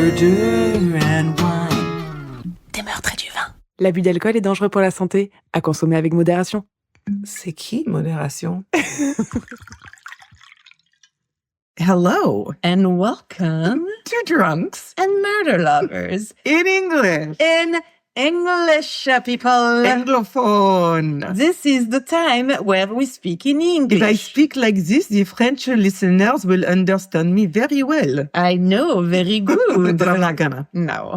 Murder and wine. Des meurtres et du vin. L'abus d'alcool est dangereux pour la santé, à consommer avec modération. C'est qui, modération? Hello And welcome to Drunks and Murder Lovers in English. in English, people. Anglophone. This is the time where we speak in English. If I speak like this, the French listeners will understand me very well. I know, very good. But I'm not gonna. No.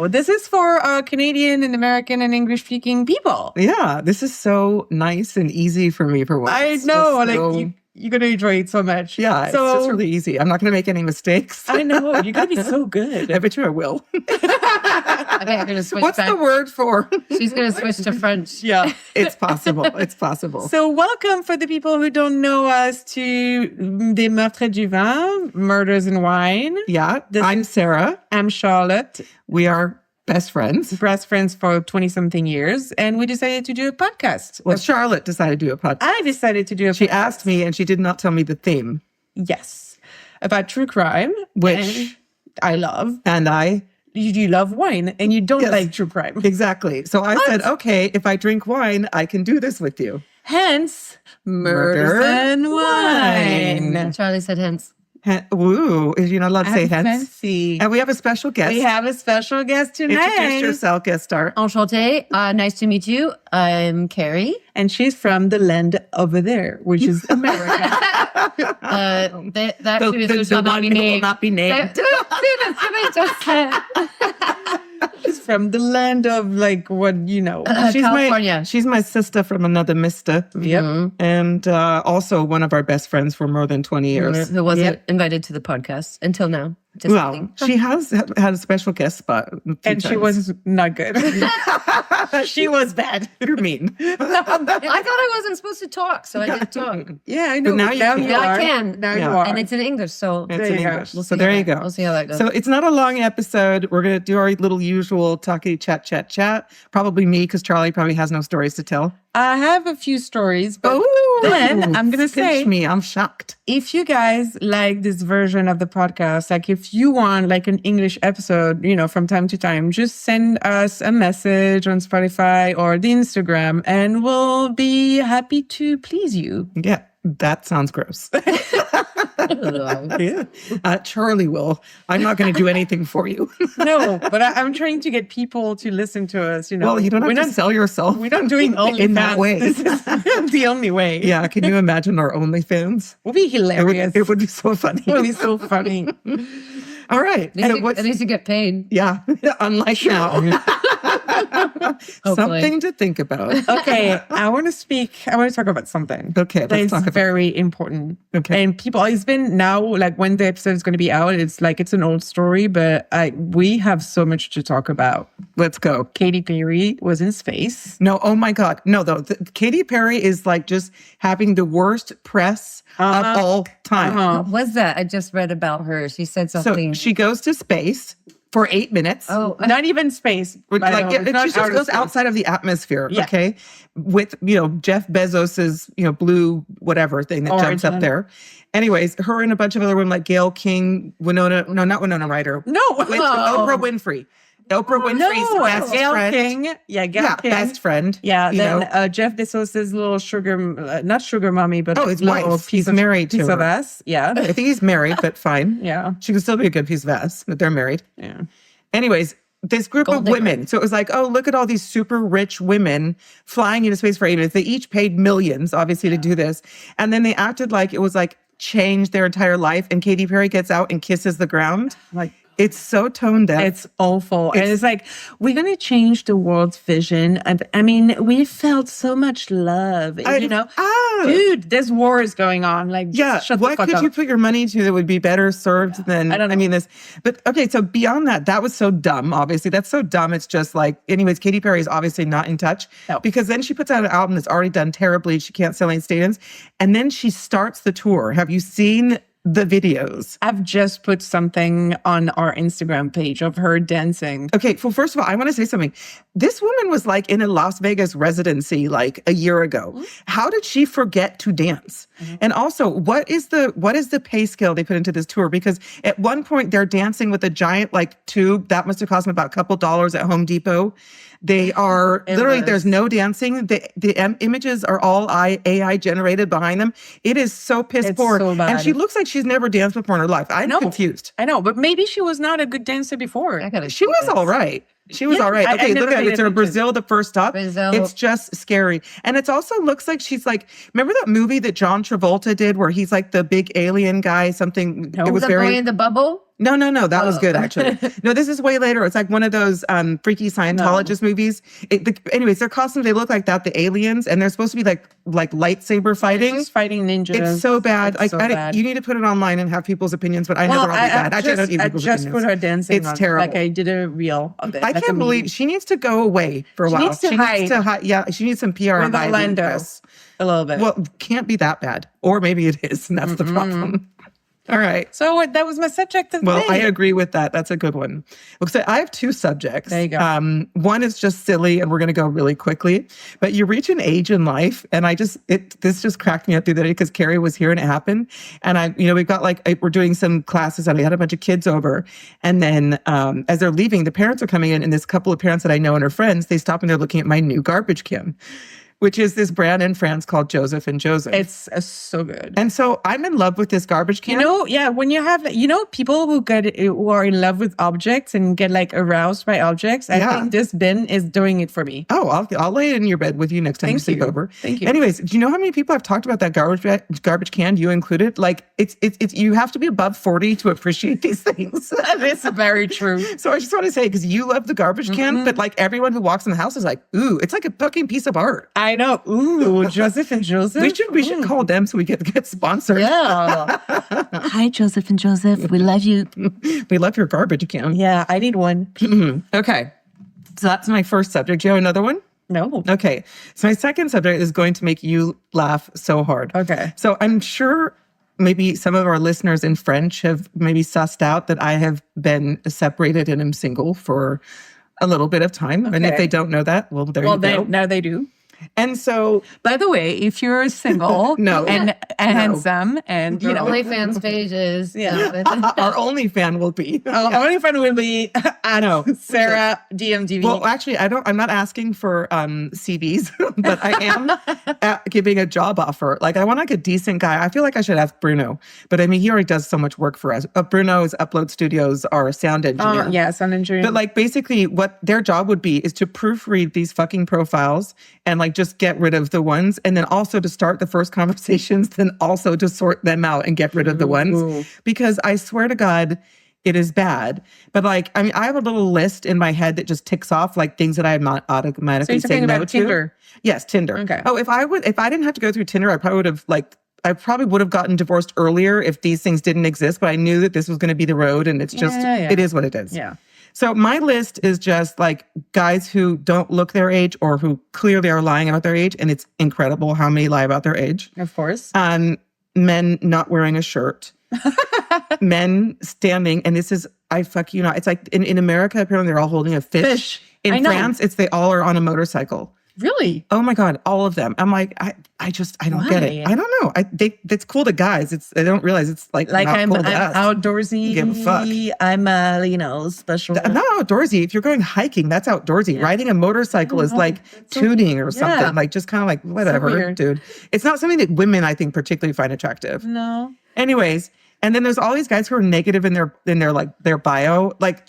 This is for Canadian and American and English-speaking people. Yeah, this is so nice and easy for me for once. I know, Just so- you're going to enjoy it so much. Yeah, it's just really easy. I'm not going to make any mistakes. I know, you're going to be so good. I bet you I will. I think I'm going to switch What's back. the word for? She's going to switch to French. Yeah. It's possible. It's possible. So welcome for the people who don't know us to Des Meurtres et du Vin, Murders and Wine. Yeah, I'm Sarah. I'm Charlotte, We are best friends. best friends for 20-something years, and we decided to do a podcast. Well, Charlotte decided to do a podcast. I decided to do a She podcast. asked me and she did not tell me the theme, Yes. About true crime. which, and I love. and I, You love wine, and you don't Yes. like true crime. exactly. So I said, okay, if I drink wine, I can do this with you. Hence, Murders Murder and Wine. Charlie said hence. Ooh, you're not allowed to say hence. Fancy. And we have a special guest. We have a special guest tonight. Introduce yourself, guest star. Enchanté. Nice to meet you. I'm Carrie. And she's from the land over there, which is America. That too is The shall not one be who will named. not be named. That's what I just said. She's from the land of California. She's my sister from another mister. Yep. And also one of our best friends for more than 20 years. Who wasn't invited to the podcast until now. Just Well, kidding. she has had a special guest spot. a few And she times. was not good. She was bad. You're mean. I thought I wasn't supposed to talk, so I didn't talk. Yeah, I know. But now you can. Yeah, are. I can. Now Yeah. you are. And it's in English, so It's There in you go. English. We'll So see there how you that- go. we'll see how that goes. So it's not a long episode. We're going to do our little usual talky chat. Probably me, because Charlie probably has no stories to tell. I have a few stories, but then I'm going to Pinch say, me. I'm shocked. if you guys like this version of the podcast, like if you want like an English episode, from time to time, just send us a message on Spotify or the Instagram, and we'll be happy to please you. Yeah, that sounds gross. Yeah. Charlie will. I'm not going to do anything for you. No, but I'm trying to get people to listen to us. Well, you don't have to sell yourself. We're not doing OnlyFans. in that way. This is the only way. Yeah, can you imagine our OnlyFans? It would be hilarious. It would be so funny. It would be so funny. All right. At least you get paid. Yeah, unlike now. Something to think about. Okay, I want to talk about something. Okay, that let's is talk about very important. Okay. And it's been now, like when the episode is going to be out, it's an old story, but we have so much to talk about. Let's go. Katy Perry was in space. No, oh my God. No, though. Katy Perry is like just having the worst press of all time. What was that? I just read about her. She said So something. she goes to space for 8 minutes. Oh, Not even space. by the way. It's not She just outer goes space. outside of the atmosphere, Yeah. okay? With, Jeff Bezos's, blue whatever thing that jumps up Origin. there. Anyways, her and a bunch of other women like Gail King, not Winona Ryder. No. Oprah Winfrey. Oprah Winfrey's best Gail friend. King. Yeah, Gail Yeah, King. best friend. Yeah, you then know. Jeff Bezos's little not sugar mommy, but His little wife. piece He's of, married to piece of her. ass. Yeah, I think he's married, but fine. yeah, She can still be a good piece of ass, but they're married. yeah. Anyways, this group Gold of digger. women. So it was like, oh, look at all these super rich women flying into space for 8 minutes. They each paid millions, obviously, to do this. And then they acted like it was like changed their entire life. And Katy Perry gets out and kisses the ground. Like, It's so tone deaf. it's awful. And it's like, we're going to change the world's vision. And I mean, we felt so much love, Dude, there's wars going on. Like, just Yeah, shut the what fuck could up. you put your money to that would be better served than, I don't know. mean, this. But okay, so beyond that, that was so dumb, obviously. That's so dumb. It's just like, anyways, Katy Perry is obviously not in touch. No. Because then she puts out an album that's already done terribly. She can't sell any stadiums. And then she starts the tour. Have you seen the videos. I've just put something on our Instagram page of her dancing. Okay, well, first of all, I want to say something. This woman was like in a Las Vegas residency like a year ago. How did she forget to dance? And also, what is the pay scale they put into this tour? Because at one point they're dancing with a giant like tube that must have cost them about a couple dollars at Home Depot. They are literally, there's no dancing. The images are all AI generated behind them. It is so piss poor. So bad. And she looks like she's never danced before in her life. I'm confused. I know, but maybe she was not a good dancer before. She was all right. She was all right. I Okay, never look at it. paid It's in attention. Brazil, the first stop. Brazil. It's just scary. And it also looks like she's like, remember that movie that John Travolta did where he's like the big alien guy, something, No. it was the very... boy in the bubble? No, that was good, actually. No, this is way later. It's like one of those freaky Scientologist movies. Anyways, their costumes, they look like that, the aliens, and they're supposed to be like lightsaber fighting. Just fighting ninjas. It's so bad. It's so bad. You need to put it online and have people's opinions, but I never really bad. Actually, I don't need I people's just opinions. put her dancing It's on. terrible. Like I did a reel of it. I can't believe she needs to go away for a while. needs to hide. Yeah, she needs some PR with hiding Orlando this. a little bit. Well, can't be that bad. Or maybe it is, and that's the problem. All right. So that was my subject of the Well, day. I agree with that. That's a good one. So I have two subjects. There you go. One is just silly, and we're going to go really quickly. But you reach an age in life, and this just cracked me up the other day because Carrie was here and it happened. And we've got we're doing some classes, and we had a bunch of kids over. And then as they're leaving, the parents are coming in, and this couple of parents that I know and are friends, they stop and they're looking at my new garbage can, which is this brand in France called Joseph and Joseph. It's so good. And so I'm in love with this garbage can. When you have, people who are in love with objects and get like aroused by objects, I think this bin is doing it for me. Oh, I'll lay it in your bed with you next time you sleep over. Thank you. Anyways, do you know how many people I've talked about that garbage can, you included? Like it's you have to be above 40 to appreciate these things. That is very true. So I just want to say, because you love the garbage can, but like everyone who walks in the house is like, ooh, it's like a fucking piece of art. I know. Ooh, Joseph and Joseph. We should call them so we get sponsored. Yeah. Hi, Joseph and Joseph. We love you. We love your garbage can. Yeah, I need one. Okay. So that's my first subject. Do you have another one? No. Okay. So my second subject is going to make you laugh so hard. Okay. So I'm sure maybe some of our listeners in French have maybe sussed out that I have been separated and am single for a little bit of time. And if Okay. they don't know that, well, there you go. Now they do. And so, By the way, if you're single No. and handsome and, OnlyFans page is. our only fan will be. our only friend will be, I know, Sarah DMDV. Well, actually, I'm not asking for CVs, but I am giving a job offer. Like, I want like a decent guy. I feel like I should ask Bruno, but I mean, he already does so much work for us. Bruno's Upload Studios, our sound engineer. Sound engineer. But like basically what their job would be is to proofread these fucking profiles and like just get rid of the ones, and then also to start the first conversations, then also to sort them out and get rid of the ones. Because I swear to God, it is bad. But like, I mean, I have a little list in my head that just ticks off like things that I'm not automatically So you're saying talking no about to. Tinder? Yes, Tinder. Okay. Oh, if I didn't have to go through Tinder, I probably would have gotten divorced earlier if these things didn't exist, but I knew that this was going to be the road, and it's just, it is what it is. Yeah. So my list is just like guys who don't look their age or who clearly are lying about their age, and it's incredible how many lie about their age. Of course. Men not wearing a shirt. Men standing, and this is, I fuck you not. It's like in America, apparently they're all holding a fish. I In know. France, they all are on a motorcycle. Really? Oh my God, all of them. I'm like, I don't get it. Why? I don't know. That's cool to guys. They don't realize it's like not I'm cool to us. outdoorsy. Give a fuck. I'm special. Not outdoorsy. If you're going hiking, that's outdoorsy. Riding a motorcycle is like tuning or something. Yeah. Like just kind of like whatever, weird. dude. It's not something that women, I think, particularly find attractive. No. Anyways, and then there's all these guys who are negative in their bio. Like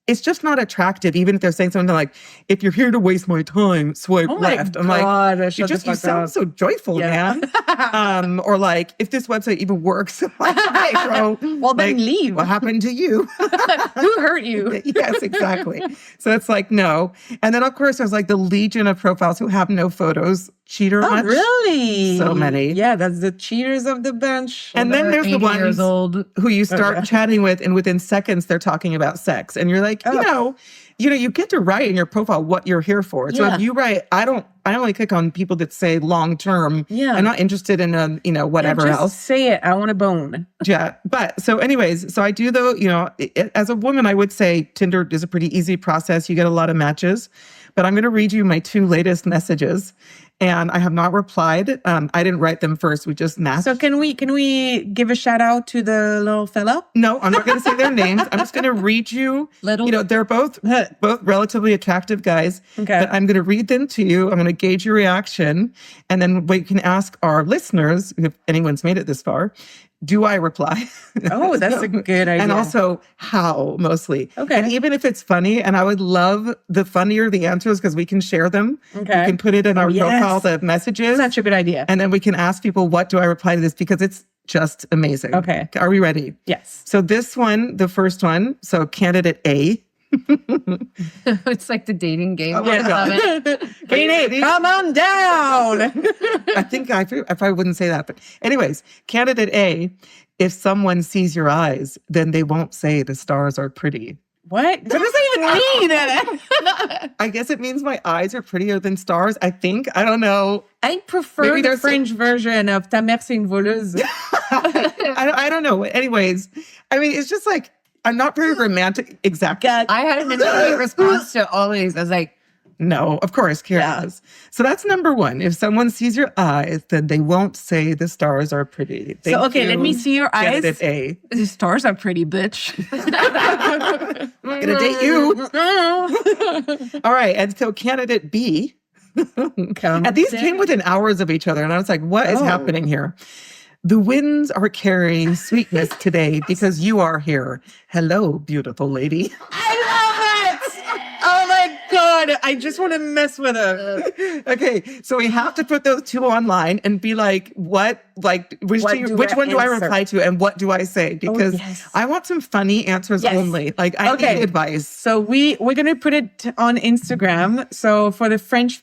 it's just not attractive, even if they're saying something like, if you're here to waste my time, swipe left. I'm God, like, you sound so joyful, man. Or like, if this website even works, like, hey, bro. Well, then leave. What happened to you? Who hurt you? Yes, exactly. So it's like, no. And then, of course, there's like the legion of profiles who have no photos. Cheater much. Really? So many. Yeah, that's the cheaters of the bunch. And then there's the 80 years ones old. who you start chatting with, and within seconds they're talking about sex, and you're like, you get to write in your profile what you're here for. So Yeah. if you write, I only click on people that say long term. Yeah. I'm not interested in whatever just else. say it. I want a bone. Yeah. But so anyways, so I do though, as a woman, I would say Tinder is a pretty easy process. You get a lot of matches, but I'm going to read you my 2 latest messages. And I have not replied. I didn't write them first. We just matched. So can we give a shout out to the little fella? No, I'm not going to say their names. I'm just going to read you. They're both relatively attractive guys. Okay. But I'm going to read them to you. I'm going to gauge your reaction. And then we can ask our listeners, if anyone's made it this far, do I reply? Oh, that's a good idea. And also how, mostly. Okay. And even if it's funny, and I would love the funnier the answers because we can share them. Okay. We can put it in our profile, the messages. Such a good idea. And then we can ask people, what do I reply to this? Because it's just amazing. Okay. Are we ready? Yes. So this one, the first one, so candidate A. It's like the dating game. Oh my God. Katie, come on down. I think if I wouldn't say that. But anyways, candidate A, if someone sees your eyes, then they won't say the stars are pretty. What does that even mean? I guess it means my eyes are prettier than stars. I think. I don't know. I prefer Maybe the there's French version of ta mère c'est une voleuse. I don't know. Anyways, I mean, it's just like, I'm not very romantic. Exactly. I had an immediate response to all these. I was like, No, of course, Kira has. So that's number 1. If someone sees your eyes, then they won't say the stars are pretty. Thank Okay, let me you, see your eyes. candidate A. The stars are pretty, bitch. I'm gonna date you. All right, and so candidate B. And these came within hours of each other, and I was like, "What is happening here?" The winds are carrying sweetness today because you are here. Hello, beautiful lady. I love it. Oh my God. I just want to mess with her. Okay, so we have to put those 2 online and be like, what? Like, which one do I reply to and what do I say? Because I want some funny answers only. Like, I need advice. So we're going to put it on Instagram. So for the French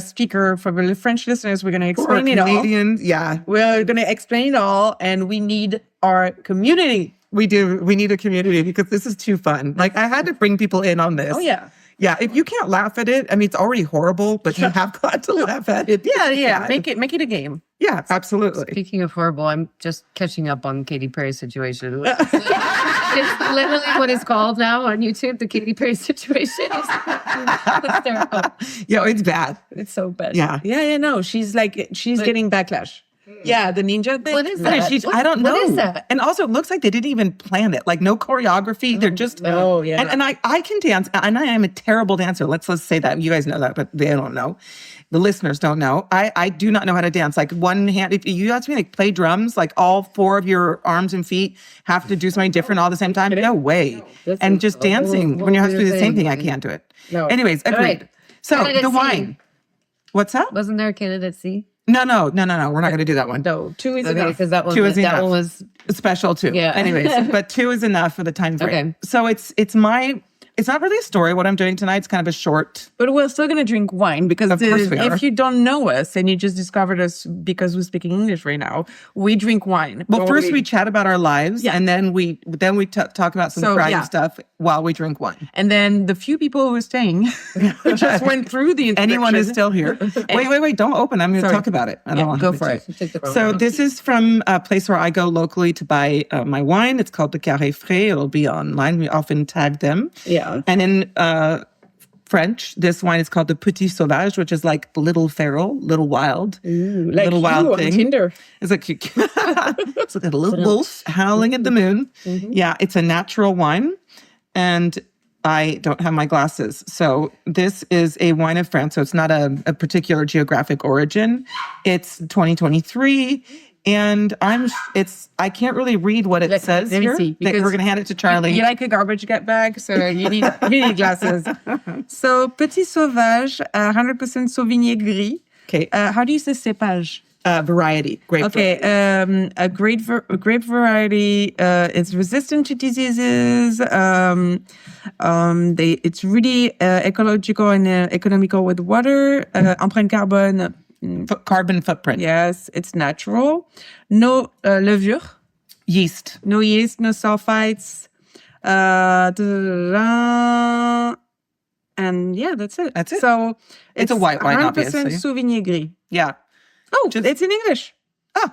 speaker, for the French listeners, we're going to explain it all. Canadians, yeah. We're going to explain it all, and we need our community. We do. We need a community because this is too fun. Like, I had to bring people in on this. Oh, yeah. Yeah, if you can't laugh at it, I mean, it's already horrible, but you have got to laugh at it. Yeah. Make it a game. Yeah, absolutely. speaking of horrible, I'm just catching up on Katy Perry's situation. It's literally what it's called now on YouTube, the Katy Perry situation. It's terrible. Yeah, it's bad. It's so bad. Yeah. Yeah, no. She's getting backlash. Yeah, the ninja thing. What is Yeah, that? I don't know. What is that? And also, it looks like they didn't even plan it. Like, no choreography. They're just. Oh, yeah. And I can dance, and I am a terrible dancer. Let's say that. You guys know that, but they don't know. The listeners don't know. I do not know how to dance. Like, one hand, if you ask me, like, play drums, like, all 4 of your arms and feet have to do something different all at the same time. No way. And just dancing when you have to do the same thing, I can't do it. No. Anyways, agreed. right. So, Candidate the C. wine. What's that? Wasn't there a candidate C? No. We're not going to do that one. No, 2 is Okay, enough. because that one, 2 is enough. that one was Special too. Yeah. Anyways, but 2 is enough for the time frame. Okay. So it's not really a story. What I'm doing tonight, it's kind of a short. But we're still going to drink wine because Of course we are. if you don't know us and you just discovered us because we're speaking English right now, we drink wine. Well, first we chat about our lives, and then we talk about some crime stuff while we drink wine. And then the few people who are staying just went through the introduction. Anyone is still here. Wait, don't open. I'm going to talk about it. I don't want go to for it. So this is from a place where I go locally to buy my wine. It's called the Carré Frais. It'll be online. We often tag them. Yeah. And in French, this wine is called the Petit Sauvage, which is like little feral, little wild, Like little wild you on thing. Tinder. It's like it's like a little wolf howling at the moon. Yeah, it's a natural wine, and I don't have my glasses. So this is a wine of France. So it's not a particular geographic origin. It's 2023. And I can't really read what it says let me here. see, We're because going to hand it to Charlie. You like a garbage bag, so you need glasses. So Petit Sauvage, 100% Sauvignon Gris. Okay. How do you say cépage? Variety. Grape. Okay, a grape variety. It's resistant to diseases. It's really ecological and economical with water. Empreinte carbone. Carbon footprint. Yes, it's natural. No levure. Yeast. No yeast, no sulfites. And yeah, that's it. That's it. So It's a white wine, 100% obviously. Sauvignon Gris. Yeah. Oh, it's in English. Oh.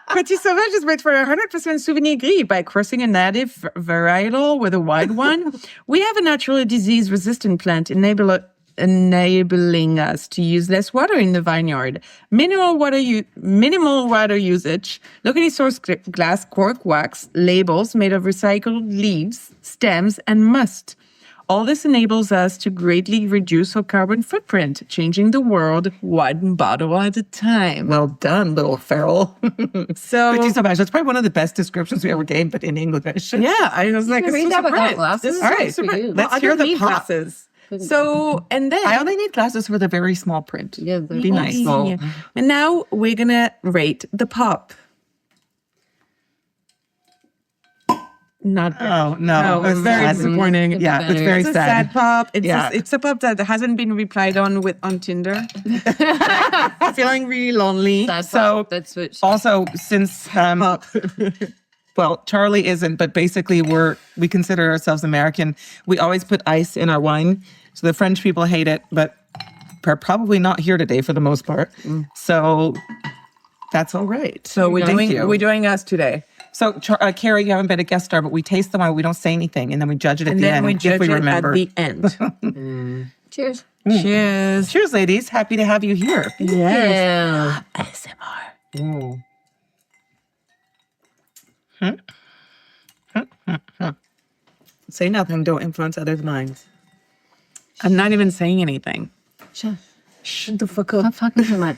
Petit Sauvage is made for 100% Sauvignon Gris by crossing a native varietal with a white one. We have a naturally disease-resistant plant enabling us to use less water in the vineyard. Minimal water usage. Locally sourced glass cork wax labels made of recycled leaves, stems, and must. All this enables us to greatly reduce our carbon footprint, changing the world one bottle at a time. Well done, little feral. So, Petit Sauvage. That's probably one of the best descriptions we ever gave, but in English. yeah, I was like, read that without glasses. This is All right. super. Let's I hear don't the need pop. glasses. So, and then I only need glasses for the very small print. Yeah, Be nice. Yeah. And now we're gonna rate the pop. Not Oh, no. it's very disappointing. Yeah, it's very It's a sad. sad pop. Yeah. It's a pop that hasn't been replied on Tinder. Feeling really lonely. So- that's what. Also, since well, Charlie isn't, but basically we consider ourselves American. We always put ice in our wine. So the French people hate it, but are probably not here today for the most part. So that's all right. So we're Thank you. doing us today. So Carrie, you haven't been a guest star, but we taste the wine. We don't say anything, and then we judge it at And the then end we if judge we it remember. at the end. Cheers. Cheers. Cheers, ladies! Happy to have you here. Yeah. ASMR. Say nothing. Don't influence others' minds. I'm not even saying anything. Shut the fuck up. Not fucking so much.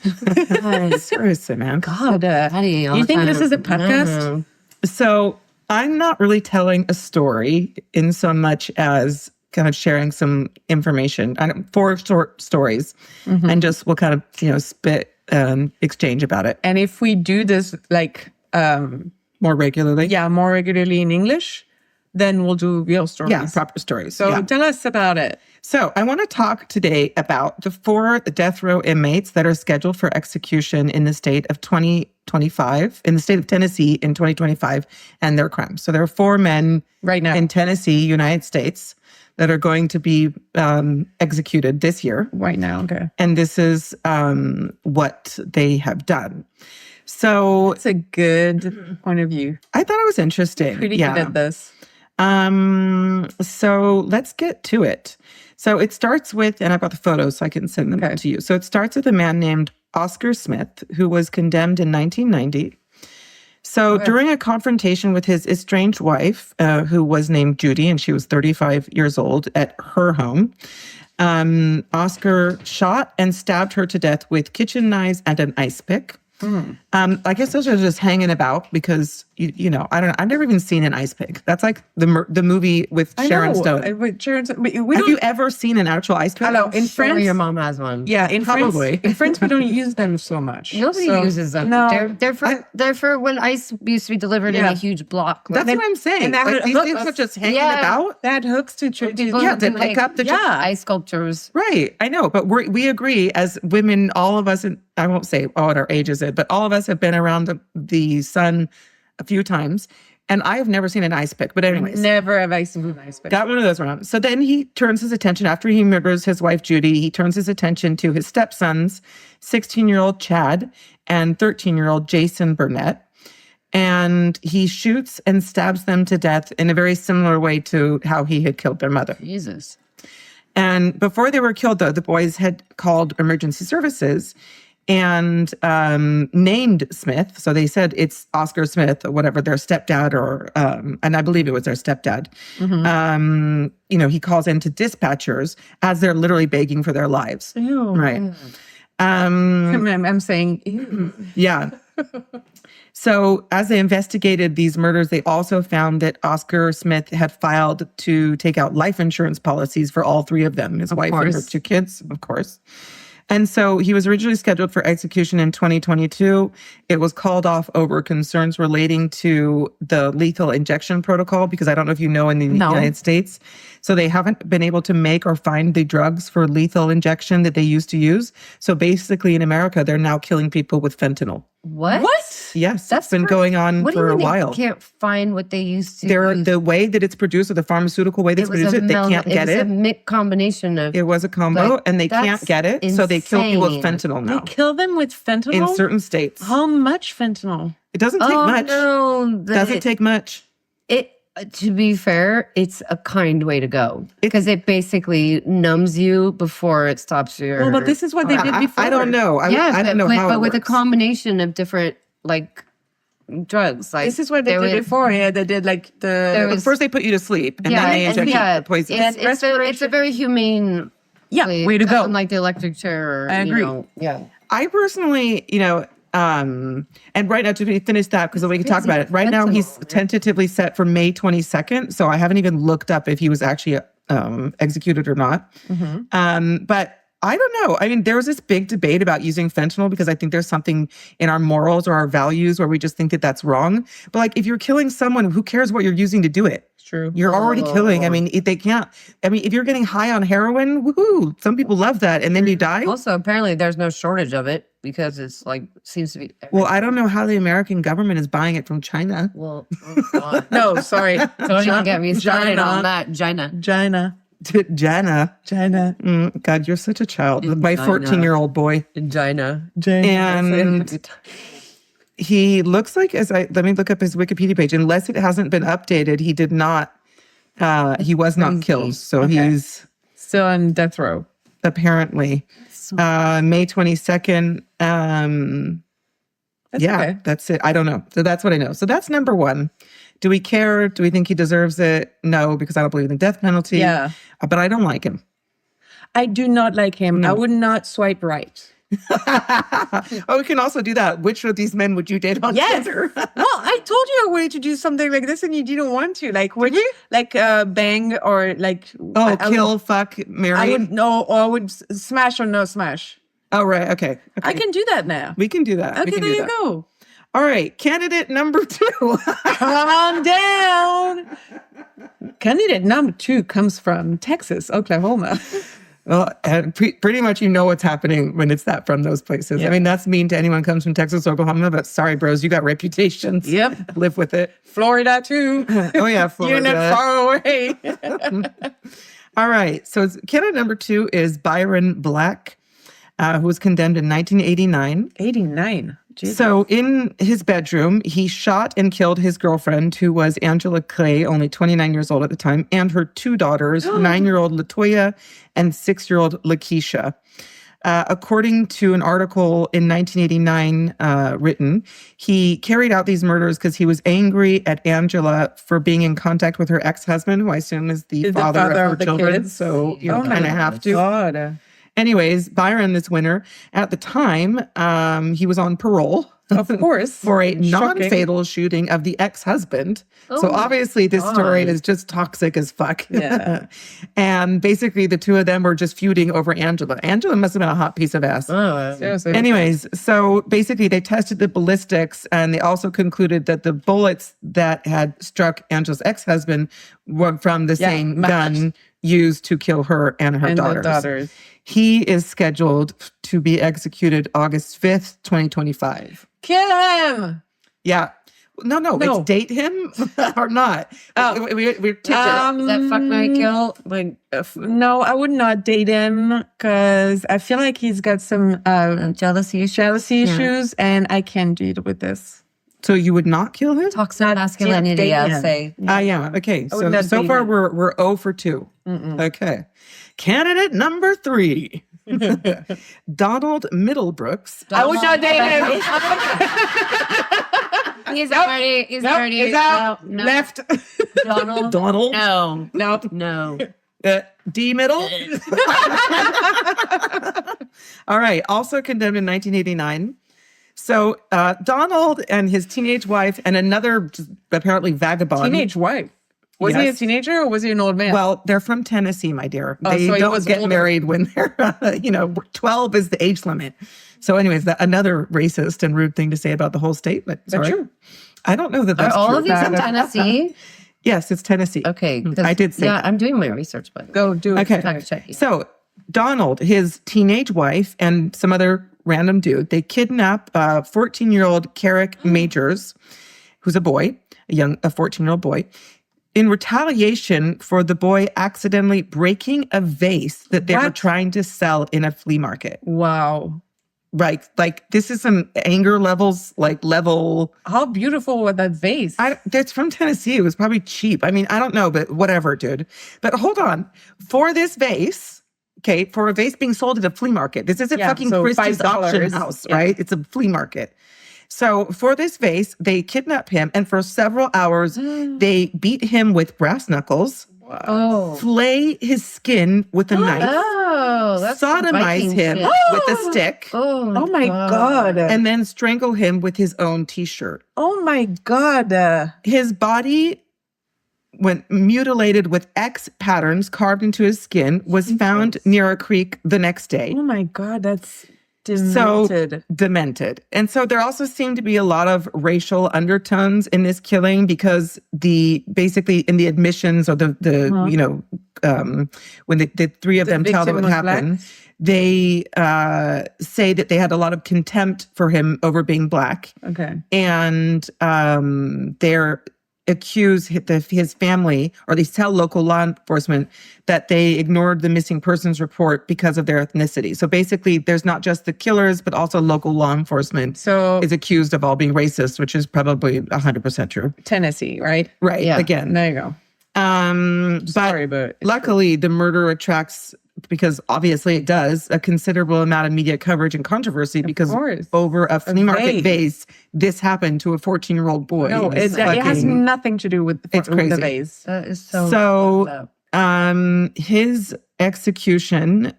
Guys. Seriously, man. God, Patty, all you the think time. this is a podcast? So I'm not really telling a story in so much as kind of sharing some information. Four short stories, and just we'll kind of spit exchange about it And if we do this like more regularly. more regularly in English, then we'll do real stories. Yeah, proper stories. So Yeah. tell us about it. So I want to talk today about the 4 death row inmates that are scheduled for execution in the state of 2025, in the state of Tennessee in 2025, and their crimes. So there are 4 men Right now. in Tennessee, United States, that are going to be executed this year. Right now, okay. And this is what they have done. So That's a good point of view. I thought it was interesting. Pretty good at this. So let's get to it. So it starts with, and I've got the photos so I can send them to you. So it starts with a man named Oscar Smith, who was condemned in 1990. So during a confrontation with his estranged wife, who was named Judy, and she was 35 years old, at her home, Oscar shot and stabbed her to death with kitchen knives and an ice pick. I guess those are just hanging about because I don't know. I've never even seen an ice pick. That's like the movie with Sharon Stone. With Sharon Stone. We Have don't, you ever seen an actual ice pick? Hello, in Sure, France. your mom has one. Yeah, in Probably. France. In France, we don't use them so much. Nobody So- uses them. No. They're for when ice used to be delivered in Yeah. a huge block. That's what I'm saying. and that Like, these hooks- things are just hanging Yeah. about. That hooks to People Yeah, do, to pick up the ice sculptures. Right, I know, but we agree as women, all of us, and I won't say what our age is it, but all of us have been around the sun a few times, and I have never seen an ice pick. But anyways, Never have I seen an ice pick. got one of those around. So then he turns his attention, after he murders his wife Judy, he turns his attention to his stepsons, 16-year-old Chad and 13-year-old Jason Burnett. And he shoots and stabs them to death in a very similar way to how he had killed their mother. Jesus. And before they were killed, though, the boys had called emergency services and named Smith. So they said it's Oscar Smith or whatever, their stepdad, or and I believe it was their stepdad. He calls into dispatchers as they're literally begging for their lives. Ew. Right. I'm saying, ew. Yeah. So as they investigated these murders, they also found that Oscar Smith had filed to take out life insurance policies for all 3 of them, his wife and her course. 2 kids, of course. And so he was originally scheduled for execution in 2022. It was called off over concerns relating to the lethal injection protocol, because I don't know if you know, in the United States, so they haven't been able to make or find the drugs for lethal injection that they used to use. So basically in America, they're now killing people with fentanyl. What? What? Yes, it's been for- going on what do you for a mean while. They can't find what they used to. The way that it's produced, or the pharmaceutical way that's produced it, they can't get It it. was a mixed combination of. It was a combo, Like, and they can't that's get it, so they kill people with insane. fentanyl now. They kill them with fentanyl? In certain states. How much fentanyl? It doesn't take much. No, Doesn't take much. It. To be fair, it's a kind way to go because it basically numbs you before it stops your. Well, but this is what they did before. I don't know. I don't know how but it with a works. combination of different like drugs. Like This is what they did before. Yeah, they did like There the... was- First, they put you to sleep, and then they inject you with poison. It's a very humane. way to go. Unlike the electric chair. Or, I agree. Yeah. I personally, and right now to finish that because we can talk about it. Right now, he's tentatively set for May 22nd, so I haven't even looked up if he was actually executed or not. But I don't know. I mean, there was this big debate about using fentanyl because I think there's something in our morals or our values where we just think that that's wrong. But like, if you're killing someone, who cares what you're using to do it? True. You're already killing. I mean, they can't. I mean, if you're getting high on heroin, woohoo! Some people love that, and then you die. Also, apparently, there's no shortage of it because it's like seems to be. Well, I don't know how the American government is buying it from China. Well, oh God. No, sorry. Don't even get me started China. on that. China. China. China. God, you're such a child. My China. 14-year-old boy. China. And he looks like, let me look up his Wikipedia page. Unless it hasn't been updated, he did not, he was not killed. So he's Still on death row. apparently, May 22nd. Okay. That's it. I don't know. So that's what I know. So that's number one. Do we care? Do we think he deserves it? No, because I don't believe in the death penalty. Yeah. But I don't like him. I do not like him. I would not swipe right. We can also do that. Which of these men would you date on Tinder? Well, I told you I wanted to do something like this and you didn't want to. Like, which, like, bang or like... Kill, fuck, marry? I would, no, or I would smash or no smash. Oh, right. Okay. I can do that now. We can do that. We Okay, can there do you that. go. All right. Candidate number 2. Calm down. Candidate number 2 comes from Texas, Oklahoma. Well, and pretty much you know what's happening when it's that from those places. I mean, that's mean to anyone who comes from Texas, Oklahoma, but sorry, bros, you got reputations. Yep. Live with it. Florida, too. Oh, yeah, Florida. You're not far away. All right. So candidate number 2 is Byron Black, who was condemned in 1989. 89. Jesus. So in his bedroom, he shot and killed his girlfriend, who was Angela Clay, only 29 years old at the time, and her 2 daughters, 9-year-old Latoya and 6-year-old Lakeisha. According to an article in 1989 written, he carried out these murders because he was angry at Angela for being in contact with her ex-husband, who I assume is the father of her the children. kids. So you kind of have to. God. Anyways, Byron, this winter, at the time, he was on parole. Of course. For a Shocking. non-fatal shooting of the ex-husband. So obviously this story is just toxic as fuck. Yeah. And basically the two of them were just feuding over Angela. Angela must have been a hot piece of ass. Seriously. Anyways, so basically they tested the ballistics and they also concluded that the bullets that had struck Angela's ex-husband were from the same gun used to kill her and her daughters. He is scheduled to be executed August 5th, 2025. Kill him. Yeah. No. It's date him or not. We're ticked. Is that fuck, marry, kill? Like, No, I would not date him because I feel like he's got some jealousy issues and I can't deal with this. So you would not kill him? Toxic masculinity, I'd say. Yeah. Okay. would not So date far him. we're 0 for 2. Okay. Candidate number 3. Donald Middlebrooks. I would not date him. He's already. He's out. No. Left. Donald. Donald. No. D middle. All right. Also condemned in 1989. So Donald and his teenage wife and another just apparently vagabond. Teenage wife. Was he a Yes. teenager or was he an old man? Well, they're from Tennessee, my dear. Oh, They so he don't was get older. married when they're, 12 is the age limit. So anyways, another racist and rude thing to say about the whole state, but sorry. true? I don't know that Are that's all true. of these in Tennessee? Yes, it's Tennessee. Okay. 'cause- I did say Yeah, that. I'm doing my research, but Go do it. Okay. fact checking. So Donald, his teenage wife, and some other random dude. They kidnap 14-year-old Carrick Majors, who's a boy, a 14-year-old boy, in retaliation for the boy accidentally breaking a vase that they were trying to sell in a flea market. Wow. Right. Like, this is some anger levels, like level. How beautiful was that vase? It's from Tennessee. It was probably cheap. I mean, I don't know, but whatever, dude. But hold on. For this vase, okay, for a vase being sold at a flea market, this isn't fucking Christie's auction house, right? It's a flea market. So for this vase, they kidnap him, and for several hours, they beat him with brass knuckles, flay his skin with a knife, that's sodomize him with a stick, Oh my God. and then strangle him with his own T-shirt. Oh my God. His body, when mutilated with X patterns carved into his skin, was found near a creek the next day. Oh my God, that's demented. So demented. And so there also seemed to be a lot of racial undertones in this killing, because basically in the admissions or when the three of them tell them what happened, they say that they had a lot of contempt for him over being Black. Okay. And they're accuse his family, or they tell local law enforcement that they ignored the missing persons report because of their ethnicity. So basically, there's not just the killers, but also local law enforcement is accused of all being racist, which is probably 100% true. Tennessee, right? Right. Yeah. Again. There you go. Sorry, but luckily the murder attracts, because obviously it does, a considerable amount of media coverage and controversy, because over a flea market vase, this happened to a 14-year-old boy. No, it has nothing to do with the vase. That is so his execution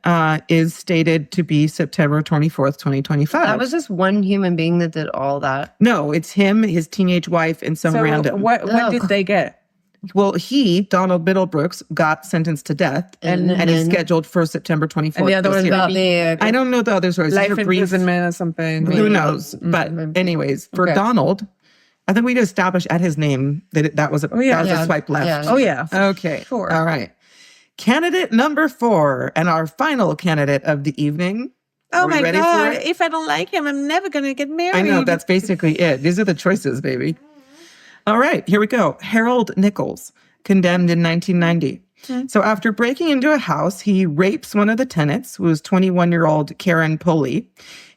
is stated to be September 24th, 2025. That was just one human being that did all that? No, it's him, his teenage wife, and some random. What did they get? Well, Donald Middlebrooks, got sentenced to death and is scheduled for September 24th. And the other was about I don't know the other stories. Life imprisonment or something. Who knows? But anyways, for Donald, I think we need to establish at his name that was a swipe left. Yeah. Oh, yeah. Okay. Sure. All right. Candidate number 4, and our final candidate of the evening. Oh my God. If I don't like him, I'm never going to get married. I know. That's basically it. These are the choices, baby. All right, here we go. Harold Nichols, condemned in 1990. So after breaking into a house, he rapes one of the tenants, who was 21-year-old Karen Pulley.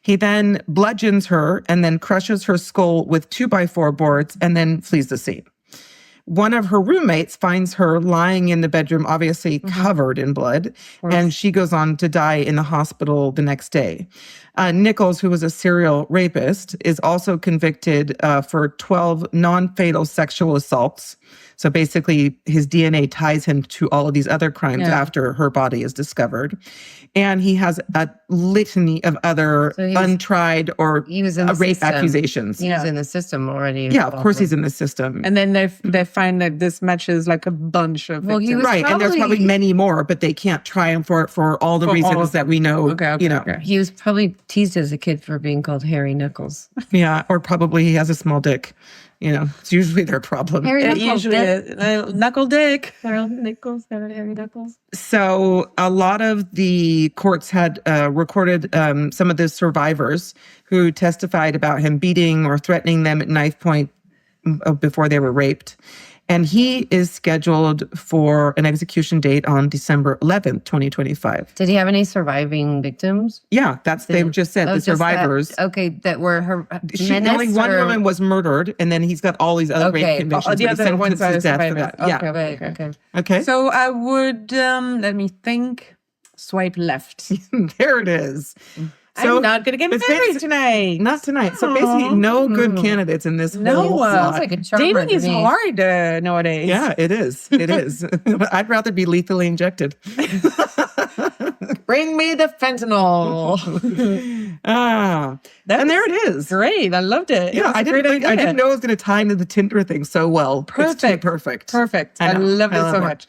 He then bludgeons her and then crushes her skull with 2x4 boards and then flees the scene. One of her roommates finds her lying in the bedroom, obviously covered in blood, and she goes on to die in the hospital the next day. Nichols, who was a serial rapist, is also convicted for 12 non-fatal sexual assaults. So basically, his DNA ties him to all of these other crimes after her body is discovered. And he has a litany of other untried or rape accusations. He was in the system already. Yeah, of course he's in the system. And then they find that this matches like a bunch of victims. He was and there's probably many more, but they can't try him for all the reasons that we know. Okay. He was probably teased as a kid for being called Harry Nichols. Yeah, or probably he has a small dick. It's usually their problem. Harry Nichols. Knuckle dick. Harold Nichols. Harry Nichols. So a lot of the courts had recorded some of the survivors who testified about him beating or threatening them at knife point before they were raped. And he is scheduled for an execution date on December 11th, 2025. Did he have any surviving victims? Yeah, they just said the survivors. That were her. Only one woman was murdered, and then he's got all these other rape convictions. The other ones are survivors. Okay. So I would, let me think, swipe left. There it is. So I'm not going to get married tonight. Not tonight. So basically, no good candidates in this whole sounds like a charmer. Dating is hard nowadays. Yeah, it is. It is. I'd rather be lethally injected. Bring me the fentanyl. And there it is. Great. I loved it. Yeah, I didn't know it was going to tie into the Tinder thing so well. Perfect. Perfect. I love it so much.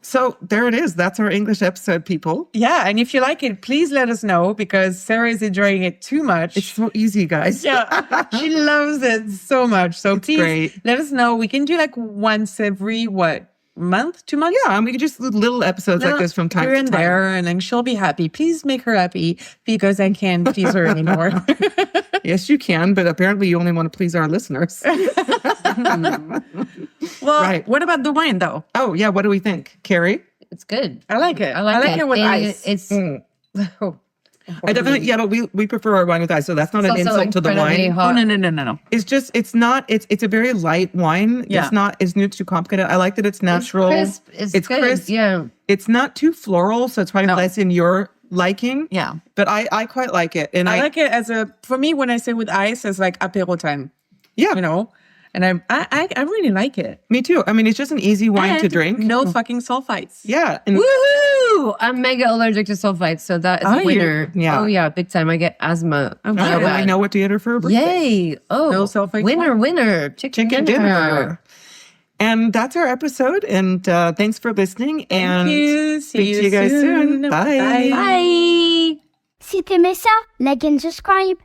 So there it is. That's our English episode, people. Yeah, and if you like it, please let us know, because Sarah is enjoying it too much. It's so easy, guys. Yeah, she loves it so much. So please let us know. We can do like once every, month, 2 months. Yeah, and we could just do little episodes like this from time here to and time. there, and then she'll be happy. Please make her happy because I can't please her anymore. Yes, you can, but apparently you only want to please our listeners. Well, Right. what about the wine though? Oh, yeah. What do we think? Carrie? It's good. I like it. I like it with And ice. It's I definitely, yeah, but we prefer our wine with ice, so that's not an also insult to the incredibly wine. hot. No. It's just, it's a very light wine. Yeah. It's not too complicated. I like that it's natural. It's crisp. It's good. crisp. Yeah. It's not too floral, so it's probably No. less in your liking. Yeah. But I quite like it. And I like it for me, when I say with ice, it's like apéro time, yeah, you know? And I really like it. me too. I mean, it's just an easy wine to And drink. no fucking sulfites. Yeah. And Woohoo! I'm mega allergic to sulfites, so that is Are a you? winner. Yeah. Oh yeah, big time. I get asthma. Oh, all right, well, we know what to get her for her birthday. Yay! Oh, No sulfite winner. Chicken Dinner. And that's our episode. And thanks for listening. And Thank you. speak to you guys soon. Bye. Bye. Si t'aimais ça, like and subscribe.